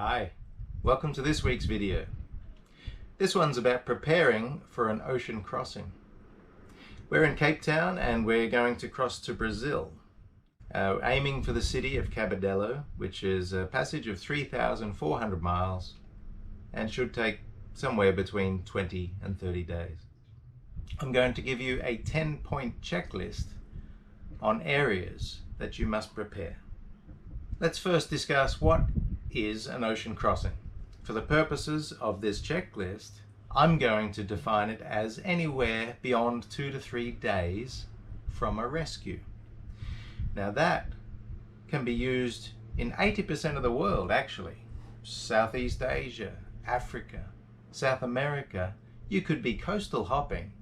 Hi, welcome to this week's video. This one's about preparing for an ocean crossing. We're in Cape Town and we're going to cross to Brazil, aiming for the city of Cabedelo, which is a passage of 3,400 miles and should take somewhere between 20 and 30 days. I'm going to give you a 10-point checklist on areas that you must prepare. Let's first discuss what is an ocean crossing. For the purposes of this checklist, I'm going to define it as anywhere beyond 2 to 3 days from a rescue. Now that can be used in 80% of the world actually. Southeast Asia, Africa, South America. You could be coastal hopping,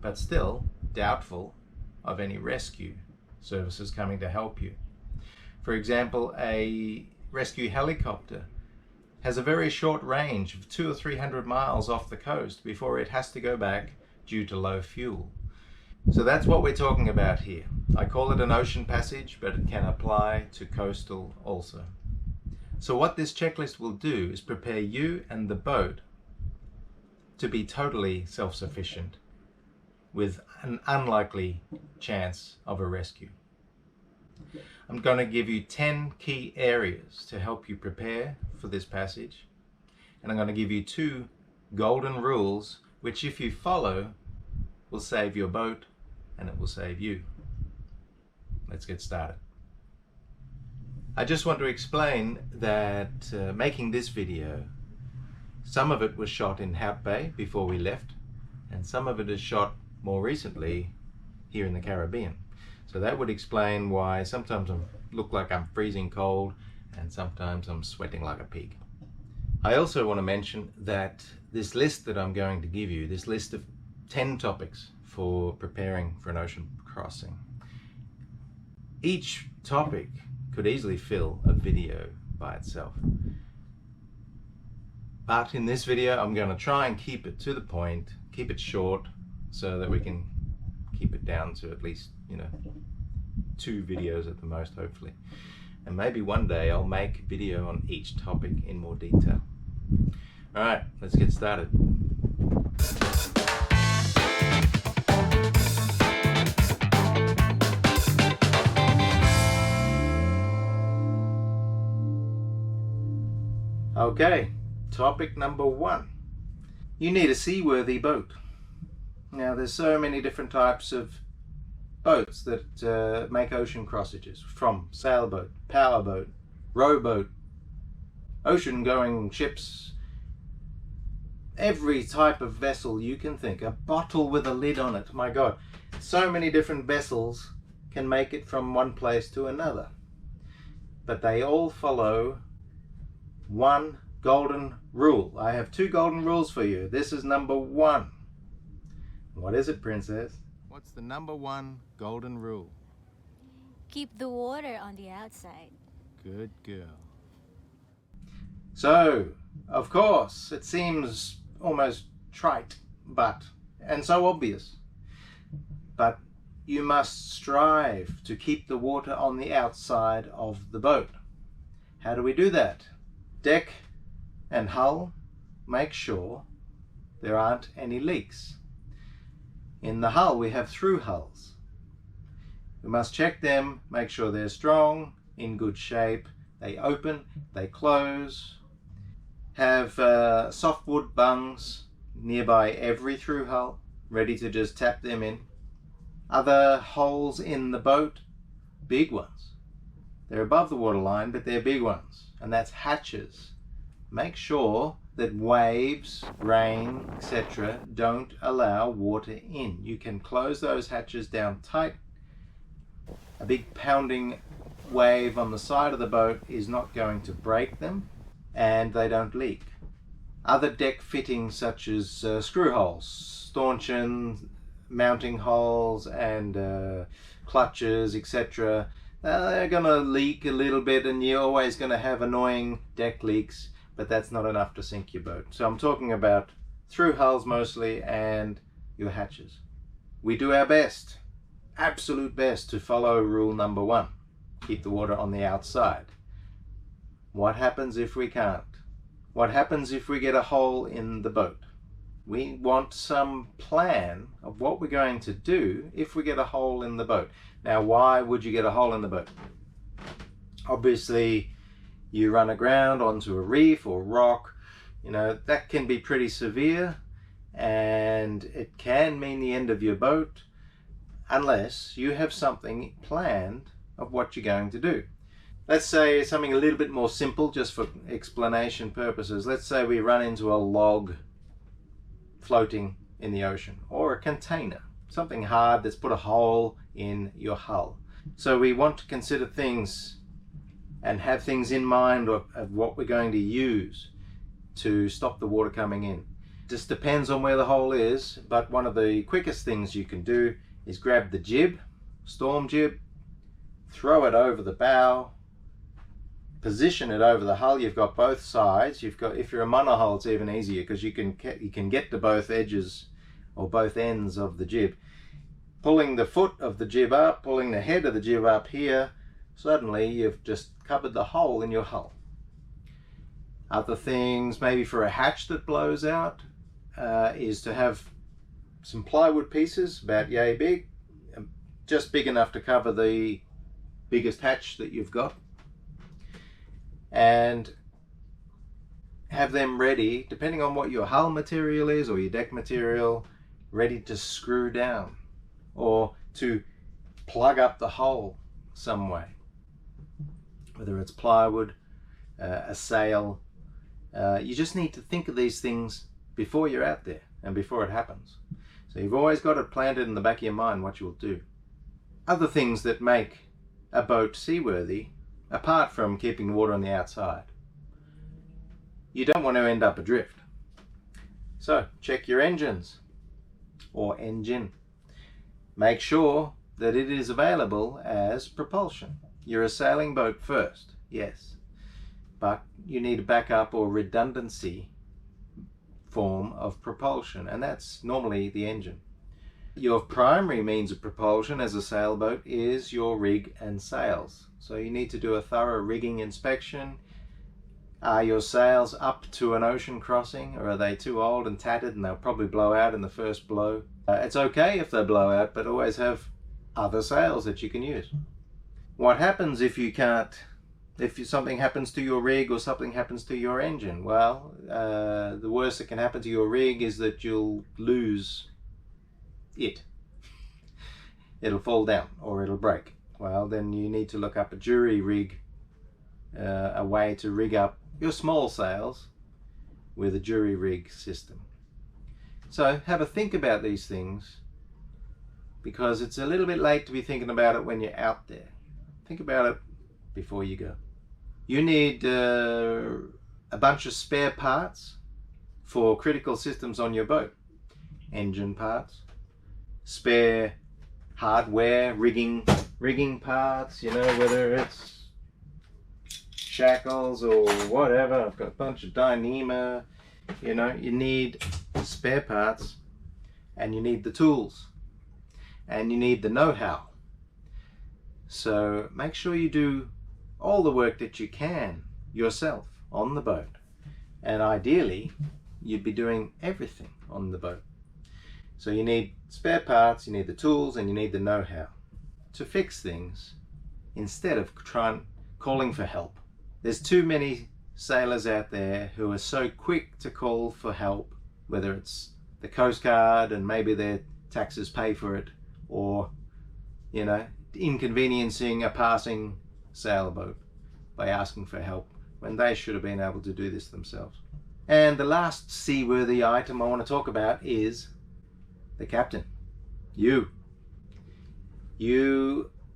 but still doubtful of any rescue services coming to help you. For example, a rescue helicopter has a very short range of 200 or 300 miles off the coast before it has to go back due to low fuel. So that's what we're talking about here. I call it an ocean passage, but it can apply to coastal also. So what this checklist will do is prepare you and the boat to be totally self-sufficient with an unlikely chance of a rescue. I'm going to give you 10 key areas to help you prepare for this passage, and I'm going to give you 2 golden rules which, if you follow, will save your boat and it will save you. Let's get started. I just want to explain that making this video, some of it was shot in Hout Bay before we left, and some of it is shot more recently here in the Caribbean. So that would explain why sometimes I look like I'm freezing cold and sometimes I'm sweating like a pig. I also want to mention that this list that I'm going to give you, this list of 10 topics for preparing for an ocean crossing, each topic could easily fill a video by itself. But in this video, I'm going to try and keep it to the point, keep it short, so that we can keep it down to at least, 2 videos at the most, hopefully. And maybe one day I'll make a video on each topic in more detail. Alright, let's get started. Okay, topic number 1. You need a seaworthy boat. Now there's so many different types of boats that make ocean crossings, from sailboat, powerboat, rowboat, ocean going ships, every type of vessel you can think, a bottle with a lid on it. My God, so many different vessels can make it from one place to another, but they all follow one golden rule. I have 2 golden rules for you. This is number 1. What is it, Princess? What's the number 1 golden rule? Keep the water on the outside. Good girl. So, of course, it seems almost trite, and so obvious. But you must strive to keep the water on the outside of the boat. How do we do that? Deck and hull, make sure there aren't any leaks. In the hull we have through hulls. We must check them, make sure they're strong, in good shape, they open, they close. Have softwood bungs nearby every through hull, ready to just tap them in. Other holes in the boat, big ones. They're above the waterline, but they're big ones, and that's hatches. Make sure that waves, rain, etc. don't allow water in. You can close those hatches down tight. A big pounding wave on the side of the boat is not going to break them, and they don't leak. Other deck fittings such as screw holes, stanchions, mounting holes and clutches, etc. They're going to leak a little bit, and you're always going to have annoying deck leaks, but that's not enough to sink your boat. So I'm talking about through hulls mostly and your hatches. We do our best, absolute best, to follow rule number 1. Keep the water on the outside. What happens if we can't? What happens if we get a hole in the boat? We want some plan of what we're going to do if we get a hole in the boat. Now, why would you get a hole in the boat? Obviously, you run aground onto a reef or rock, that can be pretty severe, and it can mean the end of your boat unless you have something planned of what you're going to do. Let's say something a little bit more simple, just for explanation purposes. Let's say we run into a log floating in the ocean, or a container, something hard that's put a hole in your hull. So we want to consider things and have things in mind of what we're going to use to stop the water coming in. Just depends on where the hole is, but one of the quickest things you can do is grab the jib, storm jib, throw it over the bow, position it over the hull. You've got both sides. If you're a monohull, it's even easier because you can get to both edges or both ends of the jib. Pulling the foot of the jib up, pulling the head of the jib up here, suddenly you've just covered the hole in your hull. Other things, maybe for a hatch that blows out, is to have some plywood pieces about yay big, just big enough to cover the biggest hatch that you've got, and have them ready, depending on what your hull material is or your deck material, ready to screw down or to plug up the hole some way, whether it's plywood, a sail. You just need to think of these things before you're out there and before it happens. So you've always got it planted in the back of your mind what you'll do. Other things that make a boat seaworthy, apart from keeping water on the outside, you don't want to end up adrift. So check your engines or engine. Make sure that it is available as propulsion. You're a sailing boat first, yes, but you need a backup or redundancy form of propulsion, and that's normally the engine. Your primary means of propulsion as a sailboat is your rig and sails. So you need to do a thorough rigging inspection. Are your sails up to an ocean crossing, or are they too old and tattered and they'll probably blow out in the first blow? It's okay if they blow out, but always have other sails that you can use. What happens if you can't, if something happens to your rig or something happens to your engine? Well, the worst that can happen to your rig is that you'll lose it. It'll fall down or it'll break. Well, then you need to look up a jury rig, a way to rig up your small sails with a jury rig system. So have a think about these things, because it's a little bit late to be thinking about it when you're out there. Think about it before you go. You need a bunch of spare parts for critical systems on your boat. Engine parts, spare hardware, rigging parts, whether it's shackles or whatever. I've got a bunch of Dyneema. You need spare parts, and you need the tools, and you need the know-how. So make sure you do all the work that you can yourself on the boat, and ideally you'd be doing everything on the boat. So you need spare parts, you need the tools, and you need the know-how to fix things instead of calling for help. There's too many sailors out there who are so quick to call for help, whether it's the Coast Guard and maybe their taxes pay for it, or inconveniencing a passing sailboat by asking for help when they should have been able to do this themselves. And the last seaworthy item I want to talk about is the captain. You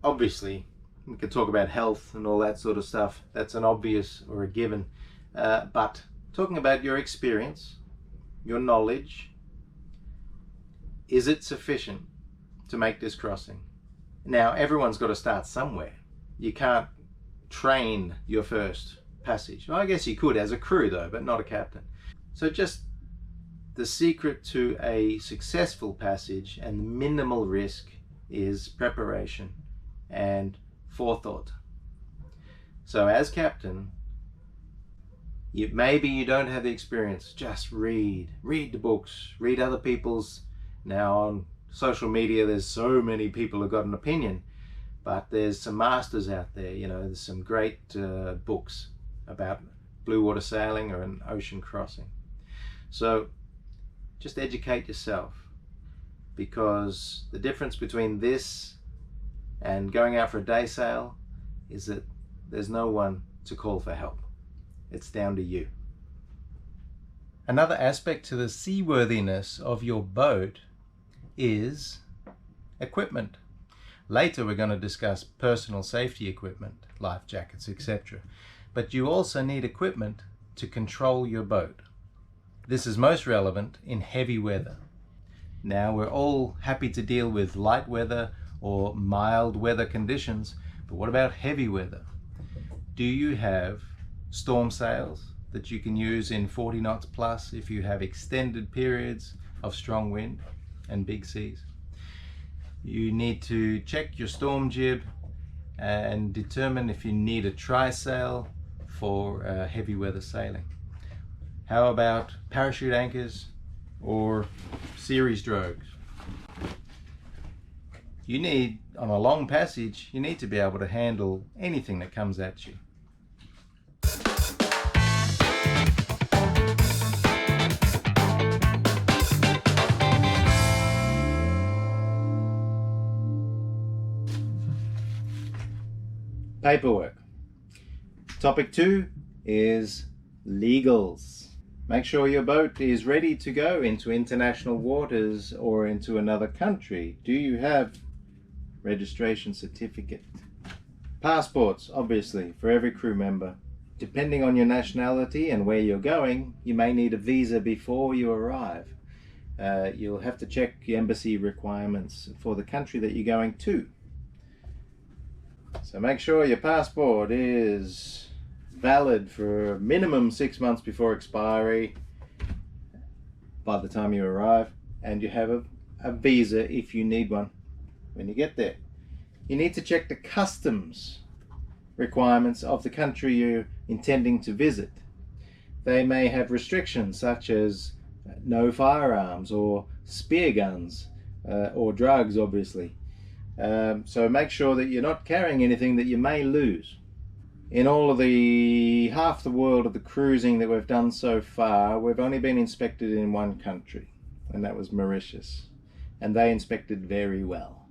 obviously, we could talk about health and all that sort of stuff. That's an obvious or a given. But talking about your experience, your knowledge, is it sufficient to make this crossing? Now, everyone's got to start somewhere. You can't train your first passage. Well, I guess you could as a crew though, but not a captain. So just the secret to a successful passage and minimal risk is preparation and forethought. So as captain, Maybe you don't have the experience. Just read the books, read other people's. Now on social media, there's so many people who've got an opinion, but there's some masters out there. You know, there's some great books about blue water sailing or an ocean crossing. So just educate yourself, because the difference between this and going out for a day sail is that there's no one to call for help. It's down to you. Another aspect to the seaworthiness of your boat is equipment. Later we're going to discuss personal safety equipment, life jackets, etc. But you also need equipment to control your boat. This is most relevant in heavy weather. Now, we're all happy to deal with light weather or mild weather conditions, but what about heavy weather? Do you have storm sails that you can use in 40 knots plus if you have extended periods of strong wind and big seas? You need to check your storm jib and determine if you need a trysail for heavy weather sailing. How about parachute anchors or series drogues? You need, on a long passage, you need to be able to handle anything that comes at you. Paperwork. Topic 2 is legals. Make sure your boat is ready to go into international waters or into another country. Do you have registration certificate? Passports, obviously, for every crew member. Depending on your nationality and where you're going, you may need a visa before you arrive. You'll have to check the embassy requirements for the country that you're going to. So make sure your passport is valid for minimum 6 months before expiry by the time you arrive, and you have a visa if you need one when you get there. You need to check the customs requirements of the country you're intending to visit. They may have restrictions such as no firearms or spear guns or drugs, obviously. So make sure that you're not carrying anything that you may lose. In all of the half the world of the cruising that we've done so far, we've only been inspected in one country, and that was Mauritius, and they inspected very well.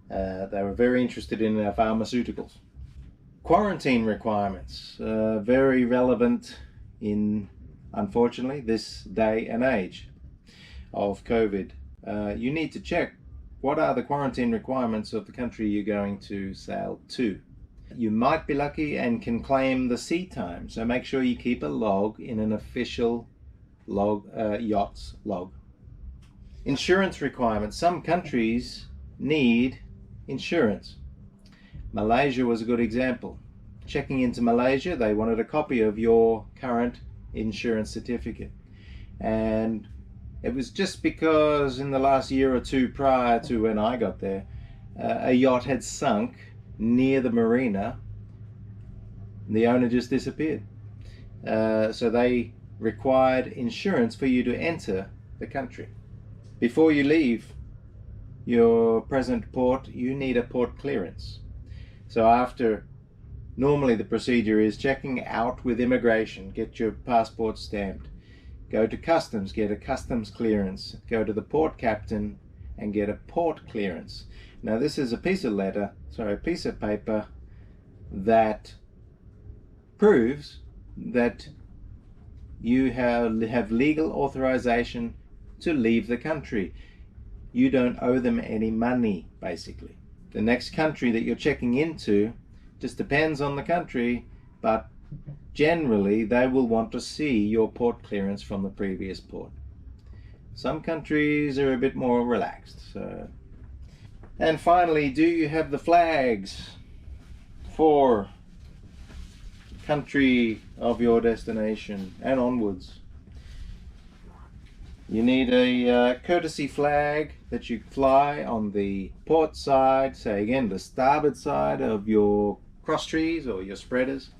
They were very interested in our pharmaceuticals. Quarantine requirements, very relevant in, unfortunately, this day and age of COVID. You need to check what are the quarantine requirements of the country you're going to sail to. You might be lucky and can claim the sea time, so make sure you keep a log in an official yacht's log. Insurance requirements. Some countries need insurance. Malaysia was a good example. Checking into Malaysia, they wanted a copy of your current insurance certificate, and it was just because in the last year or two prior to when I got there, a yacht had sunk near the marina. The owner just disappeared. So they required insurance for you to enter the country. Before you leave your present port, you need a port clearance. So normally the procedure is checking out with immigration, get your passport stamped. Go to customs, get a customs clearance. Go to the port captain and get a port clearance. Now this is a piece of paper that proves that you have legal authorization to leave the country. You don't owe them any money, basically. The next country that you're checking into just depends on the country, but generally they will want to see your port clearance from the previous port. Some countries are a bit more relaxed. And finally, do you have the flags for country of your destination and onwards? You need a courtesy flag that you fly on the port side, say again the starboard side of your cross trees or your spreaders.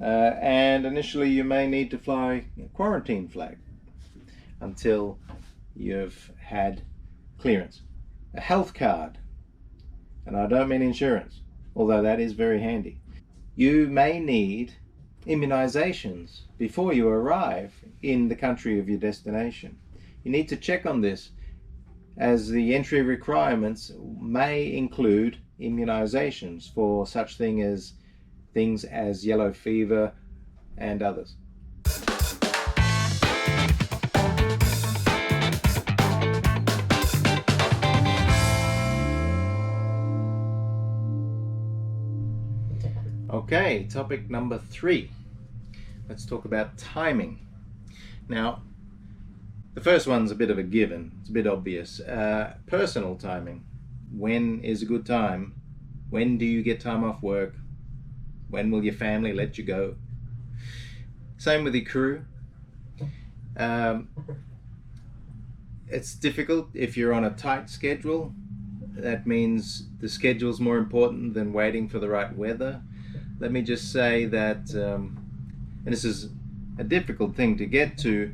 and initially you may need to fly a quarantine flag until you've had clearance. A health card, and I don't mean insurance, although that is very handy. You may need immunizations before you arrive in the country of your destination. You need to check on this, as the entry requirements may include immunizations for such things as yellow fever and others. Okay, topic number 3. Let's talk about timing. Now, the first one's a bit of a given. It's a bit obvious. Personal timing. When is a good time? When do you get time off work? When will your family let you go? Same with the crew. It's difficult if you're on a tight schedule. That means the schedule's more important than waiting for the right weather. Let me just say that, and this is a difficult thing to get to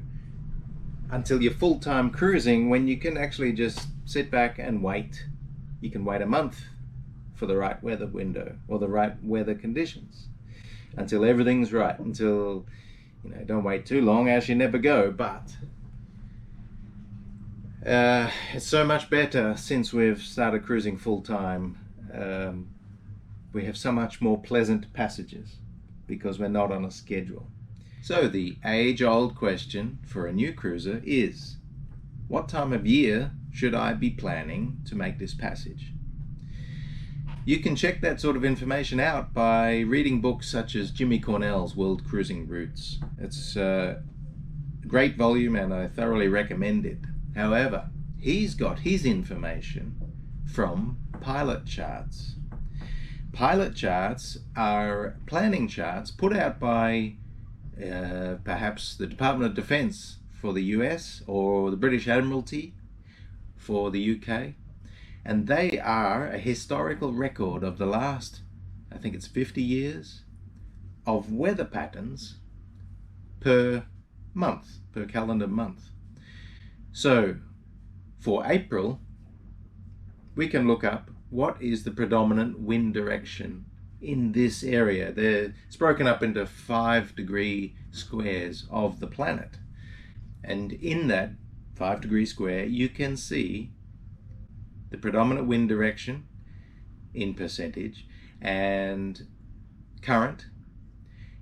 until you're full-time cruising, when you can actually just sit back and wait. You can wait a month for the right weather window or the right weather conditions until everything's right, until, don't wait too long, as you never go. But it's so much better since we've started cruising full-time. We have so much more pleasant passages because we're not on a schedule. So the age-old question for a new cruiser is, what time of year should I be planning to make this passage? You can check that sort of information out by reading books such as Jimmy Cornell's World Cruising Routes. It's a great volume and I thoroughly recommend it. However, he's got his information from pilot charts. Pilot charts are planning charts put out by perhaps the Department of Defense for the US or the British Admiralty for the UK, and they are a historical record of the last, I think it's 50 years, of weather patterns per month, per calendar month. So for April, we can look up what is the predominant wind direction in this area. It's broken up into 5-degree squares of the planet. And in that 5-degree square, you can see the predominant wind direction in percentage and current.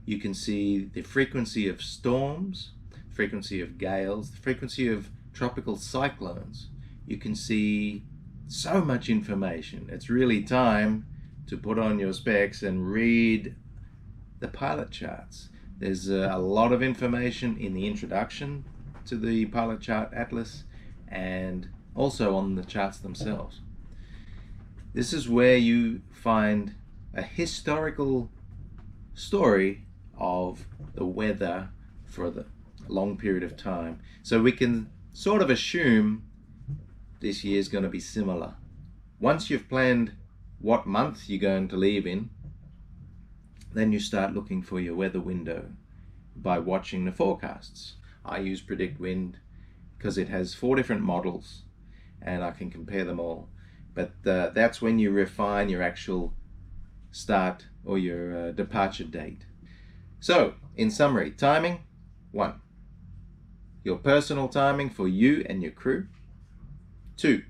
You can see the frequency of storms, frequency of gales, the frequency of tropical cyclones. You can see so much information. It's really time to put on your specs and read the pilot charts. There's a lot of information in the introduction to the pilot chart atlas and also on the charts themselves. This is where you find a historical story of the weather for the long period of time. So we can sort of assume this year is going to be similar. Once you've planned what month you're going to leave in, then you start looking for your weather window by watching the forecasts. I use Predict Wind because it has 4 different models and I can compare them all. But that's when you refine your actual start or your departure date. So, in summary, timing, 1. Your personal timing for you and your crew. 2.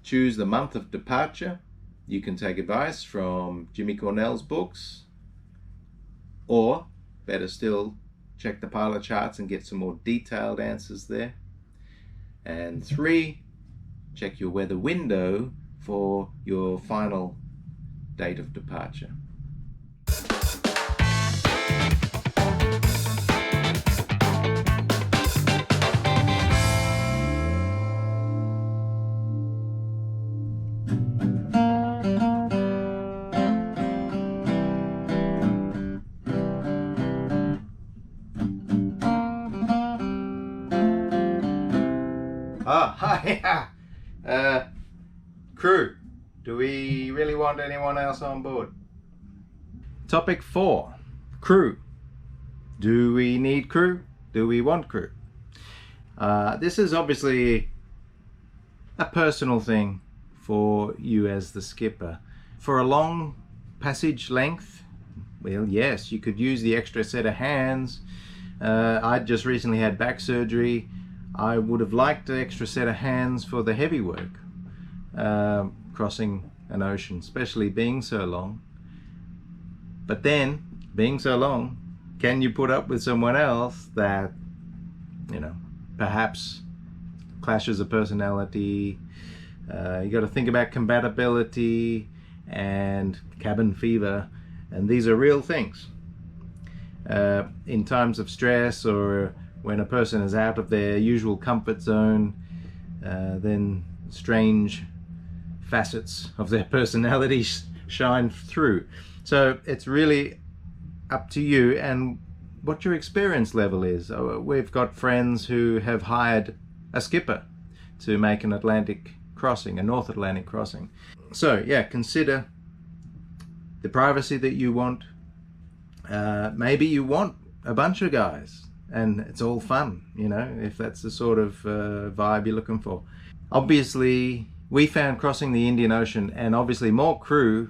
Choose the month of departure. You can take advice from Jimmy Cornell's books, or better still, check the pilot charts and get some more detailed answers there. And 3, check your weather window for your final date of departure. Hi. Crew, do we really want anyone else on board? Topic 4, Crew. Do we need crew? Do we want crew? This is obviously a personal thing for you as the skipper. For a long passage length, well, yes, you could use the extra set of hands. I just recently had back surgery. I would have liked an extra set of hands for the heavy work, crossing an ocean, especially being so long. But then, being so long, can you put up with someone else that, you know, perhaps clashes of personality? You got to think about compatibility and cabin fever, and these are real things. In times of stress, or when a person is out of their usual comfort zone, then strange facets of their personality shine through. So it's really up to you and what your experience level is. We've got friends who have hired a skipper to make an Atlantic crossing, a North Atlantic crossing. So yeah, consider the privacy that you want. Maybe you want a bunch of guys and it's all fun, you know, if that's the sort of vibe you're looking for. Obviously, we found crossing the Indian Ocean, and obviously more crew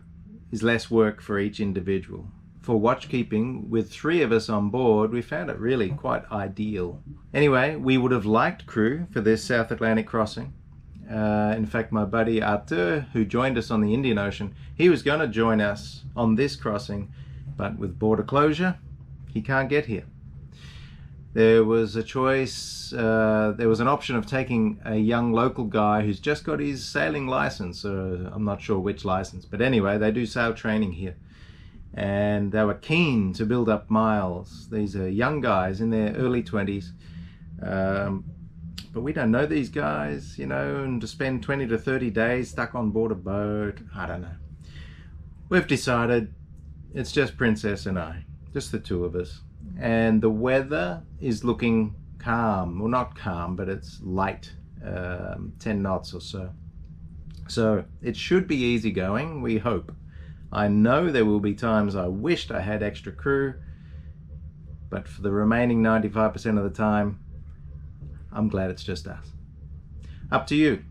is less work for each individual. For watchkeeping, with 3 of us on board, we found it really quite ideal. Anyway, we would have liked crew for this South Atlantic crossing. In fact, my buddy Arthur, who joined us on the Indian Ocean, he was going to join us on this crossing, but with border closure, he can't get here. There was a choice, there was an option of taking a young local guy who's just got his sailing license, I'm not sure which license, but anyway, they do sail training here. And they were keen to build up miles. These are young guys in their early 20s. But we don't know these guys, you know, and to spend 20 to 30 days stuck on board a boat, I don't know. We've decided it's just Princess and I, just the 2 of us. And the weather is looking calm. Well, not calm, but it's light, 10 knots or so. So it should be easy going, we hope. I know there will be times I wished I had extra crew, but for the remaining 95% of the time, I'm glad it's just us. Up to you.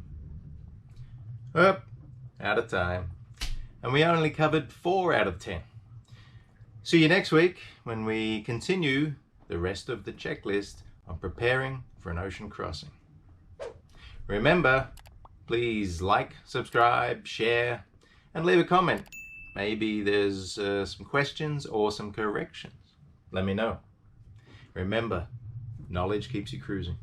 Up, out of time. And we only covered 4 out of 10. See you next week when we continue the rest of the checklist on preparing for an ocean crossing. Remember, please like, subscribe, share, and leave a comment. Maybe there's some questions or some corrections. Let me know. Remember, knowledge keeps you cruising.